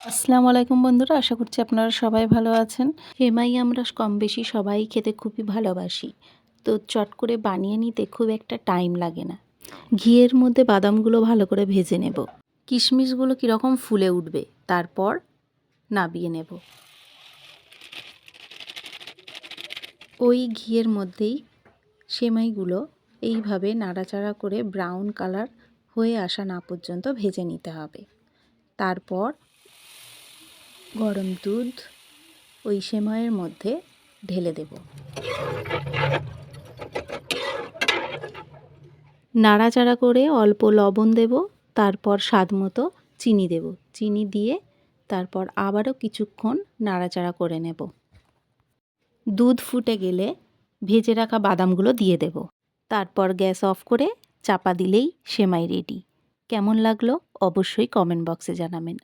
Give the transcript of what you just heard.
আসসালামু আলাইকুম বন্ধুরা, আশা করছি আপনারা সবাই ভালো আছেন। সেমাই আমরা কম বেশি সবাই খেতে খুবই ভালোবাসি। তো চট করে বানিয়ে নিতে খুব একটা টাইম লাগে না। ঘিয়ের মধ্যে বাদামগুলো ভালো করে ভেজে নেব। কিশমিশগুলো কীরকম ফুলে উঠবে, তারপর নাবিয়ে নেব। ওই ঘিয়ের মধ্যেই সেমাইগুলো এইভাবে নাড়াচাড়া করে ব্রাউন কালার হয়ে আসা না পর্যন্ত ভেজে নিতে হবে। তারপর গরম দুধ ওই সেমাইয়ের মধ্যে ঢেলে দেব। নাড়াচাড়া করে অল্প লবণ দেব, তারপর স্বাদ মতো চিনি দেব। চিনি দিয়ে তারপর আবারও কিছুক্ষণ নাড়াচাড়া করে নেব। দুধ ফুটে গেলে ভেজে রাখা বাদামগুলো দিয়ে দেব। তারপর গ্যাস অফ করে চাপা দিলেই সেমাই রেডি। কেমন লাগলো অবশ্যই কমেন্ট বক্সে জানাবেন।